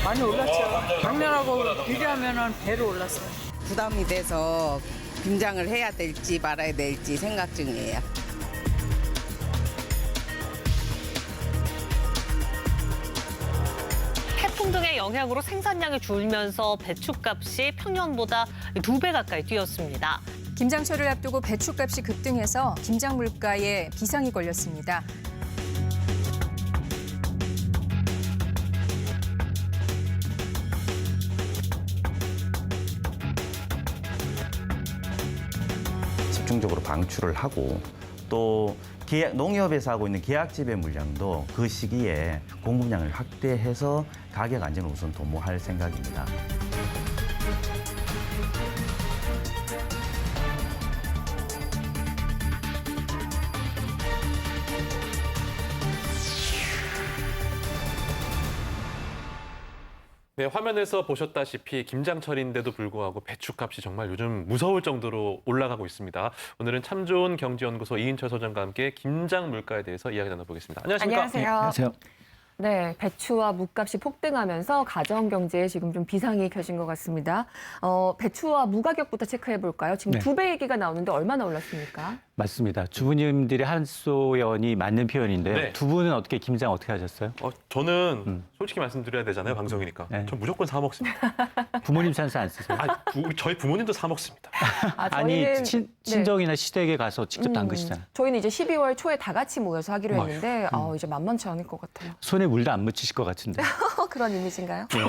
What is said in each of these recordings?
많이 올랐죠. 작년하고 비교하면 배로 올랐어요. 부담이 돼서 김장을 해야 될지 말아야 될지 생각 중이에요. 태풍 등의 영향으로 생산량이 줄면서 배추값이 평년보다 2배 가까이 뛰었습니다. 김장철을 앞두고 배추값이 급등해서 김장 물가에 비상이 걸렸습니다. 집중적으로 방출을 하고 또 농협에서 하고 있는 계약 재배 물량도 그 시기에 공급량을 확대해서 가격 안정을 우선 도모할 생각입니다. 네, 화면에서 보셨다시피 김장철인데도 불구하고 배추값이 정말 요즘 무서울 정도로 올라가고 있습니다. 오늘은 참 좋은 경제연구소 이인철 소장과 함께 김장 물가에 대해서 이야기 나눠보겠습니다. 안녕하십니까? 안녕하세요. 안녕하세요. 네, 배추와 무값이 폭등하면서 가정 경제에 지금 좀 비상이 켜진 것 같습니다. 배추와 무 가격부터 체크해 볼까요? 지금 네. 2배 얘기가 나오는데 얼마나 올랐습니까? 맞습니다. 주부님들의 한소연이 맞는 표현인데요. 네. 두 분은 어떻게 김장 어떻게 하셨어요? 저는 솔직히 말씀드려야 되잖아요, 방송이니까. 네. 전 무조건 사 먹습니다. 부모님 찬스 안 쓰세요? 저희 부모님도 사 먹습니다. 아니 저희는 친정이나 시댁에 가서 직접 담그시잖아요. 저희는 이제 12월 초에 다 같이 모여서 하기로 아유, 했는데 이제 만만치 않을 것 같아요. 손에 물도 안 묻히실 것 같은데. 그런 이미지인가요? 네.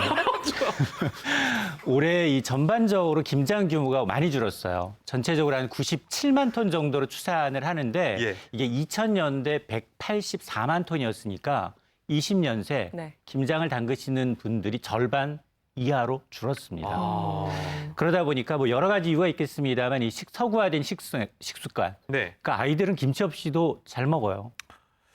올해 이 전반적으로 김장 규모가 많이 줄었어요. 전체적으로 한 97만 톤 정도로 추산을 하는데 예. 이게 2000년대 184만 톤이었으니까 20년 새 네. 김장을 담그시는 분들이 절반 이하로 줄었습니다. 아, 그러다 보니까 뭐 여러 가지 이유가 있겠습니다만 이 서구화된 식습관. 네. 그러니까 아이들은 김치 없이도 잘 먹어요.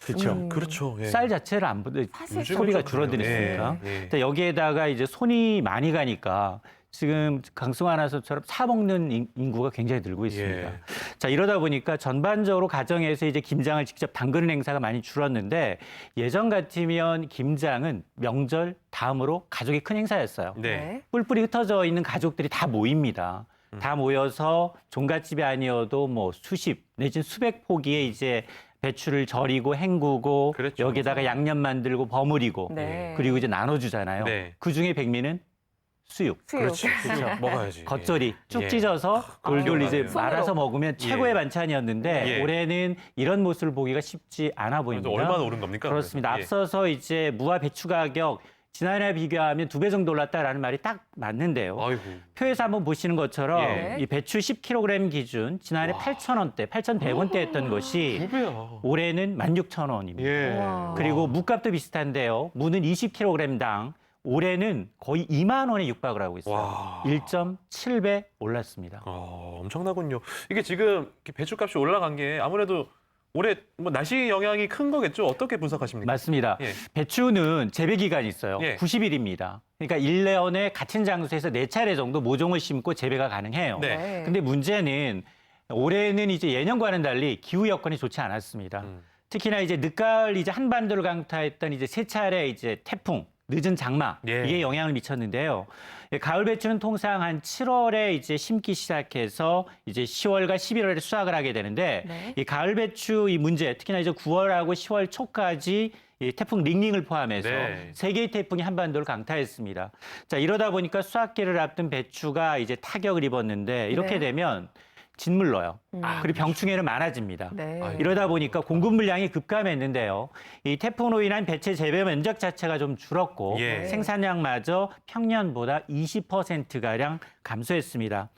그렇죠. 그렇죠. 예. 쌀 자체를 안 보도 사실 소비가 좀 줄어들었으니까. 그래요. 예, 예. 근데 여기에다가 이제 손이 많이 가니까 지금 강승 아나운서처럼 사 먹는 인구가 굉장히 늘고 있습니다. 예. 자, 이러다 보니까 전반적으로 가정에서 이제 김장을 직접 담그는 행사가 많이 줄었는데 예전 같으면 김장은 명절 다음으로 가족의 큰 행사였어요. 네. 뿔뿔이 흩어져 있는 가족들이 다 모입니다. 다 모여서 종갓집이 아니어도 뭐 수십 내지는 수백 포기의 이제 배추를 절이고 헹구고 그랬죠. 여기다가 양념 만들고 버무리고 네. 그리고 이제 나눠주잖아요. 네. 그중에 백미는 수육. 수육. 그렇죠. 먹어야지. 겉절이 쭉 예. 찢어서 돌돌 아, 이제 맞아요. 말아서 먹으면 최고의 예. 반찬이었는데 예. 올해는 이런 모습을 보기가 쉽지 않아 보입니다. 얼마나 오른 겁니까? 그렇습니다. 그래서? 앞서서 이제 무와 배추 가격 지난해 비교하면 2배 정도 올랐다라는 말이 딱 맞는데요. 아이고. 표에서 한번 보시는 것처럼 예. 이 배추 10kg 기준 지난해 와. 8,000원대, 8,100원대였던 것이 2배야. 올해는 16,000원입니다. 예. 우와. 그리고 무값도 비슷한데요. 무는 20kg당 올해는 거의 2만 원에 육박을 하고 있어요. 와. 1.7배 올랐습니다. 엄청나군요. 이게 지금 이렇게 배추값이 올라간 게 아무래도 올해 뭐 날씨 영향이 큰 거겠죠? 어떻게 분석하십니까? 맞습니다. 예. 배추는 재배 기간이 있어요. 예. 90일입니다. 그러니까 1년에 같은 장소에서 4차례 정도 모종을 심고 재배가 가능해요. 네. 근데 문제는 올해는 이제 예년과는 달리 기후 여건이 좋지 않았습니다. 특히나 이제 늦가을 이제 한반도를 강타했던 이제 3차례 이제 태풍, 늦은 장마 예. 이게 영향을 미쳤는데요. 가을 배추는 통상 한 7월에 이제 심기 시작해서 이제 10월과 11월에 수확을 하게 되는데 네. 이 가을 배추 이 문제 특히나 이제 9월하고 10월 초까지 이 태풍 링링을 포함해서 네. 3개의 태풍이 한반도를 강타했습니다. 자, 이러다 보니까 수확기를 앞둔 배추가 이제 타격을 입었는데 이렇게 네. 되면 짓물러요. 그리고 병충해는 많아집니다. 네. 아이고. 이러다 보니까 공급 물량이 급감했는데요. 이 태풍으로 인한 배추 재배 면적 자체가 좀 줄었고 예. 생산량마저 평년보다 20%가량 감소했습니다.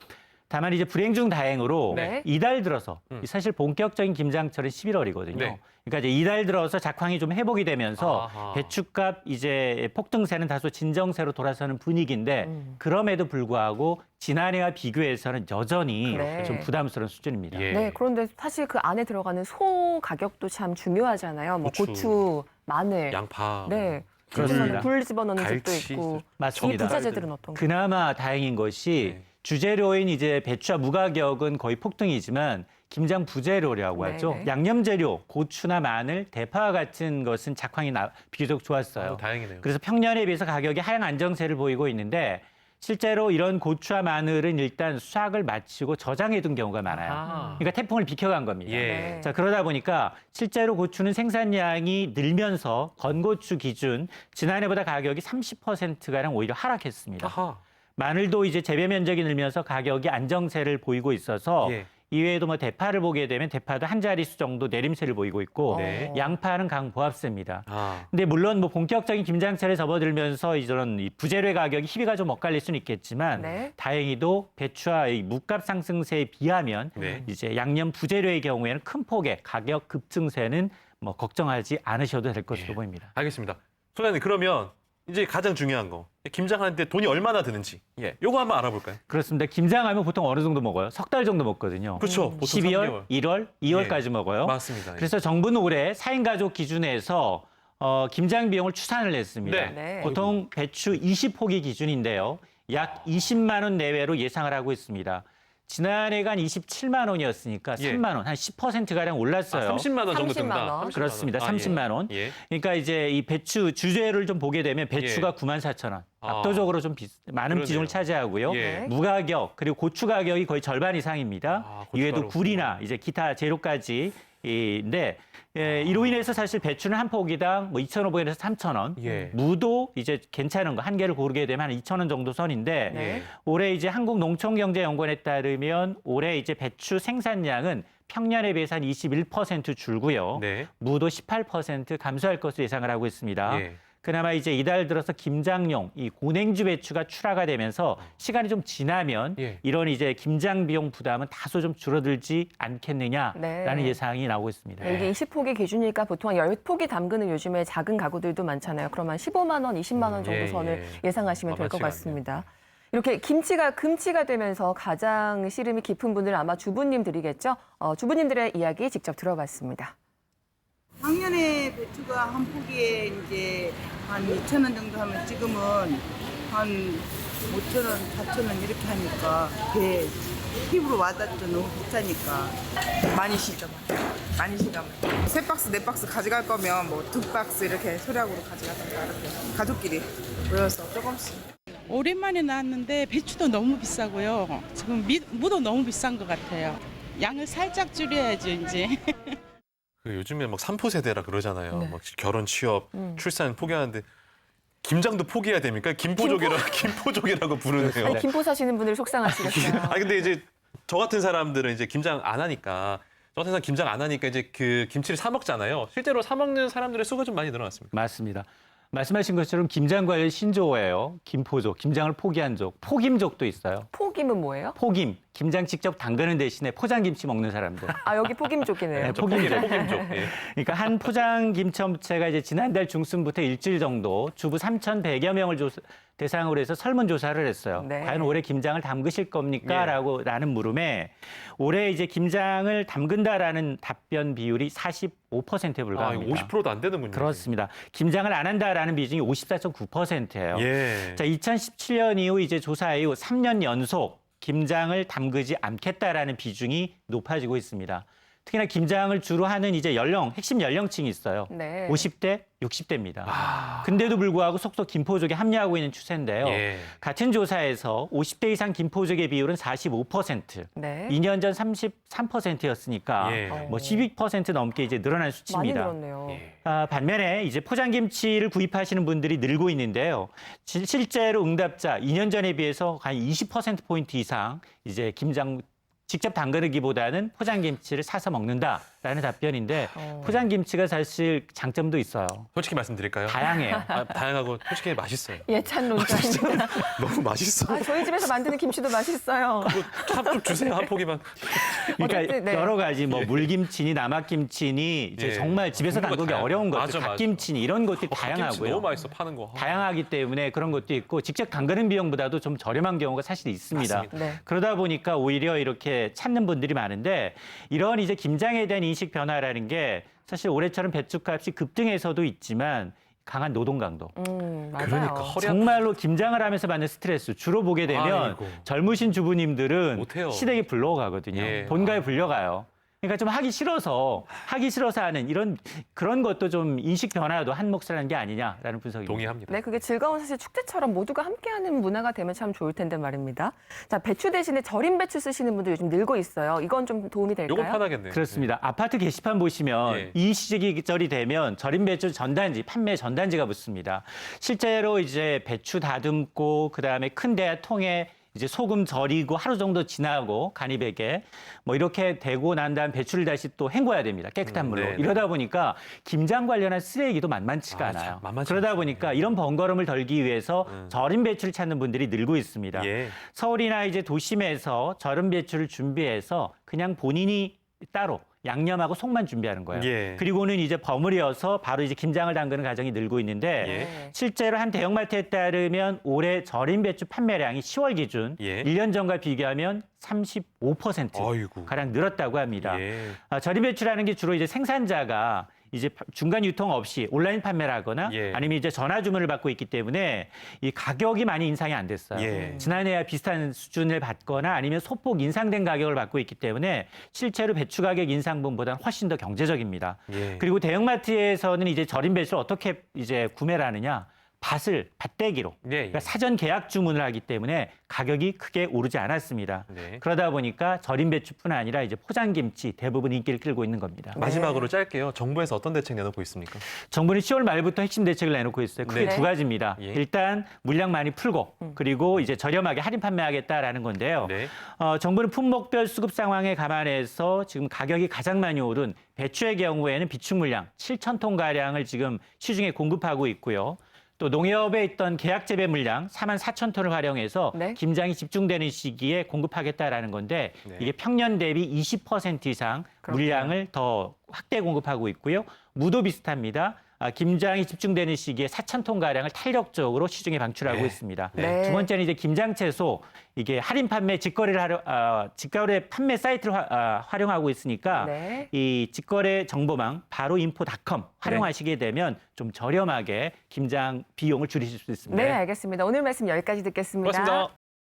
다만 이제 불행 중 다행으로 네. 이달 들어서 사실 본격적인 김장철은 11월이거든요. 네. 그러니까 이제 이달 들어서 작황이 좀 회복이 되면서 아하. 배추값 이제 폭등세는 다소 진정세로 돌아서는 분위기인데 그럼에도 불구하고 지난해와 비교해서는 여전히 그래. 좀 부담스러운 수준입니다. 예. 네, 그런데 사실 그 안에 들어가는 소 가격도 참 중요하잖아요. 뭐 고추, 고추, 마늘. 양파. 네. 그렇습니다. 요즘은 굴 집어넣는 집도 갈치. 있고. 이 맞습니다. 부자재들은 어떤 거? 그나마 다행인 것이 네. 주재료인 이제 배추와 무 가격은 거의 폭등이지만 김장 부재료라고 하죠. 네네. 양념 재료, 고추나 마늘, 대파와 같은 것은 작황이 비교적 좋았어요. 다행이네요. 그래서 평년에 비해서 가격이 하향 안정세를 보이고 있는데 실제로 이런 고추와 마늘은 일단 수확을 마치고 저장해둔 경우가 많아요. 아하. 그러니까 태풍을 비켜간 겁니다. 예. 네. 자, 그러다 보니까 실제로 고추는 생산량이 늘면서 건고추 기준 지난해보다 가격이 30%가량 오히려 하락했습니다. 아하. 마늘도 이제 재배 면적이 늘면서 가격이 안정세를 보이고 있어서 예. 이외에도 뭐 대파를 보게 되면 대파도 한 자릿수 정도 내림세를 보이고 있고 네. 양파는 강보합세입니다. 아. 근데 물론 뭐 본격적인 김장철에 접어들면서 이런 이 부재료의 가격이 희비가 좀 엇갈릴 수는 있겠지만 네. 다행히도 배추와 이 물값 상승세에 비하면 네. 이제 양념 부재료의 경우에는 큰 폭의 가격 급증세는 뭐 걱정하지 않으셔도 될 것으로 예. 보입니다. 알겠습니다. 소장님 그러면 이제 가장 중요한 거 김장하는데 돈이 얼마나 드는지 요거 한번 알아볼까요? 그렇습니다. 김장하면 보통 어느 정도 먹어요? 석 달 정도 먹거든요. 그렇죠. 보통 12월, 3개월. 1월, 2월까지 먹어요. 맞습니다. 예. 그래서 정부는 올해 4인 가족 기준에서 김장 비용을 추산을 했습니다. 네. 네. 보통 배추 20포기 기준인데요. 약 20만 원 내외로 예상을 하고 있습니다. 지난해가 한 27만 원이었으니까 예. 3만 원, 한 10%가량 올랐어요. 30만 원 정도 30만 듭니다. 원. 30만 그렇습니다. 원. 30만 원. 예. 그러니까 이제 이 배추 주재료를 좀 보게 되면 배추가 94,000원. 아. 압도적으로 좀 많은 그러네요. 비중을 차지하고요. 예. 무가격 그리고 고추 가격이 거의 절반 이상입니다. 아, 이외에도 고춧가루. 굴이나 이제 기타 재료까지 인데 이로 인해서 사실 배추는 한 포기당 뭐 2,500원에서 3,000원. 예. 무도 이제 괜찮은 거 한 개를 고르게 되면 한 2,000원 정도 선인데 네. 올해 이제 한국농촌경제연구원에 따르면 올해 이제 배추 생산량은 평년에 비해서 한 21% 줄고요. 네. 무도 18% 감소할 것으로 예상을 하고 있습니다. 예. 그나마 이제 이달 들어서 김장용 이 고냉주 배추가 출하가 되면서 시간이 좀 지나면 예. 이런 이제 김장 비용 부담은 다소 좀 줄어들지 않겠느냐라는 네. 예상이 나오고 있습니다. 이게 20포기 기준이니까 보통 한 10포기 담그는 요즘에 작은 가구들도 많잖아요. 그러면 15만 원, 20만 원 정도 예, 선을 예. 예상하시면 될 것 만만치가 같습니다. 이렇게 김치가 금치가 되면서 가장 씨름이 깊은 분들은 아마 주부님들이겠죠. 주부님들의 이야기 직접 들어봤습니다. 작년에 배추가 한 포기에 이제 한 2,000원 정도 하면 지금은 한 5,000원, 4,000원 이렇게 하니까 그게 피부로 와닿죠. 너무 비싸니까. 많이 시죠. 많이 시가면. 3박스, 4박스 가져갈 거면 뭐 2박스 이렇게 소량으로 가져가든가 이렇게 가족끼리 모여서 조금씩. 오랜만에 나왔는데 배추도 너무 비싸고요. 지금 무도 너무 비싼 것 같아요. 양을 살짝 줄여야죠, 이제. 그 요즘에 막 3포 세대라 그러잖아요. 네. 막 결혼, 취업, 출산 포기하는데 김장도 포기해야 됩니까? 김포족이라고 부르네요. 아니, 김포 사시는 분들 속상하시겠어요. 아니 근데 이제 저 같은 사람들은 이제 김장 안 하니까 김장 안 하니까 이제 그 김치를 사 먹잖아요. 실제로 사 먹는 사람들의 수가 좀 많이 늘어났습니다. 맞습니다. 말씀하신 것처럼 김장 관련 신조어예요. 김포족, 김장을 포기한 족, 포김족도 있어요. 포김은 뭐예요? 포김, 김장 직접 담그는 대신에 포장김치 먹는 사람들. 아, 여기 포김족이네요. 네, 포김족. 예. 그러니까 한 포장 김치업체가 이제 지난달 중순부터 일주일 정도 주부 3,100여 명을 대상으로 해서 설문조사를 했어요. 네. 과연 올해 김장을 담그실 겁니까? 라는 물음에 올해 이제 김장을 담근다라는 답변 비율이 45%에 불과합니다. 50%도 안 되는군요. 그렇습니다. 김장을 안 한다라는 비중이 54.9%예요. 예. 자, 2017년 이후 이제 조사 이후 3년 연속 김장을 담그지 않겠다라는 비중이 높아지고 있습니다. 특히나 김장을 주로 하는 이제 핵심 연령층이 있어요. 네. 50대, 60대입니다. 근데도 불구하고 속속 김포족에 합류하고 있는 추세인데요. 예. 같은 조사에서 50대 이상 김포족의 비율은 45%, 네. 2년 전 33%였으니까 예. 뭐 12% 넘게 이제 늘어난 많이 수치입니다. 늘었네요. 예. 반면에 이제 포장김치를 구입하시는 분들이 늘고 있는데요. 실제로 응답자 2년 전에 비해서 한 20%포인트 이상 이제 김장 직접 담그기보다는 포장김치를 사서 먹는다라는 답변인데 포장김치가 사실 장점도 있어요. 솔직히 말씀드릴까요? 다양해요. 다양하고 솔직히 맛있어요. 예찬 논자입니다. 너무 맛있어. 아, 저희 집에서 만드는 김치도 맛있어요. 참 좀 주세요 한 포기만. 그러니까 어쨌든, 네. 여러 가지 뭐 물김치니 남아김치니 이제 예. 정말 집에서 종류가 담그기 다양해요. 어려운 것들, 맞아, 맞아. 갓김치니 이런 것들이 김치 다양하고요. 너무 맛있어 파는 거. 다양하기 때문에 그런 것도 있고 직접 담그는 비용보다도 좀 저렴한 경우가 사실 있습니다. 맞습니다. 네. 그러다 보니까 오히려 이렇게 찾는 분들이 많은데 이런 이제 김장에 대한 인식 변화라는 게 사실 올해처럼 배추값이 급등해서도 있지만 강한 노동 강도. 맞아요. 그러니까 허리 정말로 김장을 하면서 받는 스트레스 주로 보게 되면 아이고. 젊으신 주부님들은 못해요. 시댁에 불러가거든요. 예. 본가에 불려가요. 그러니까 좀 하기 싫어서 하는 그런 것도 좀 인식 변화도 한 몫을 하는 게 아니냐라는 분석입니다. 동의합니다. 네, 그게 즐거운 사실 축제처럼 모두가 함께하는 문화가 되면 참 좋을 텐데 말입니다. 자, 배추 대신에 절임 배추 쓰시는 분들 요즘 늘고 있어요. 이건 좀 도움이 될까요? 요건 편하겠네요. 그렇습니다. 아파트 게시판 보시면 예. 이 시절이 되면 절임 배추 전단지, 판매 전단지가 붙습니다. 실제로 이제 배추 다듬고 그다음에 큰 대통에 이제 소금 절이고 하루 정도 지나고 간이백에 뭐 이렇게 되고 난 다음 배추를 다시 또 헹궈야 됩니다. 깨끗한 물로. 네네. 이러다 보니까 김장 관련한 쓰레기도 만만치가 않아요. 참, 만만치 그러다 않죠. 보니까 이런 번거로움을 덜기 위해서 절임 배추를 찾는 분들이 늘고 있습니다. 예. 서울이나 이제 도심에서 절임 배추를 준비해서 그냥 본인이 따로 양념하고 속만 준비하는 거예요. 예. 그리고는 이제 버무려서 바로 이제 김장을 담그는 가정이 늘고 있는데 예. 실제로 한 대형마트에 따르면 올해 절임 배추 판매량이 10월 기준 예. 1년 전과 비교하면 35% 아이고. 가량 늘었다고 합니다. 예. 절임 배추라는 게 주로 이제 생산자가 이제 중간 유통 없이 온라인 판매를 하거나 예. 아니면 이제 전화 주문을 받고 있기 때문에 이 가격이 많이 인상이 안 됐어요. 예. 지난해와 비슷한 수준을 받거나 아니면 소폭 인상된 가격을 받고 있기 때문에 실제로 배추 가격 인상분보다는 훨씬 더 경제적입니다. 예. 그리고 대형마트에서는 이제 절임 배추를 어떻게 이제 구매를 하느냐? 밭대기로 예, 예. 그러니까 사전 계약 주문을 하기 때문에 가격이 크게 오르지 않았습니다. 네. 그러다 보니까 절임 배추뿐 아니라 이제 포장김치 대부분 인기를 끌고 있는 겁니다. 마지막으로 짧게요. 정부에서 어떤 대책 내놓고 있습니까? 정부는 10월 말부터 핵심 대책을 내놓고 있어요. 크게 네. 두 가지입니다. 예. 일단 물량 많이 풀고 그리고 이제 저렴하게 할인 판매하겠다라는 건데요. 네. 정부는 품목별 수급 상황에 감안해서 지금 가격이 가장 많이 오른 배추의 경우에는 비축 물량 7,000톤 가량을 지금 시중에 공급하고 있고요. 또 농협에 있던 계약 재배 물량 44,000톤을 활용해서 네. 김장이 집중되는 시기에 공급하겠다라는 건데 네. 이게 평년 대비 20% 이상 물량을 더 확대 공급하고 있고요. 무도 비슷합니다. 김장이 집중되는 시기에 4,000톤 가량을 탄력적으로 시중에 방출하고 네. 있습니다. 네. 두 번째는 이제 김장 채소 이게 할인 판매 직거래 판매 사이트를 활용하고 있으니까 네. 이 직거래 정보망 바로인포닷컴 활용하시게 되면 좀 저렴하게 김장 비용을 줄이실 수 있습니다. 네, 알겠습니다. 오늘 말씀 여기까지 듣겠습니다. 고맙습니다.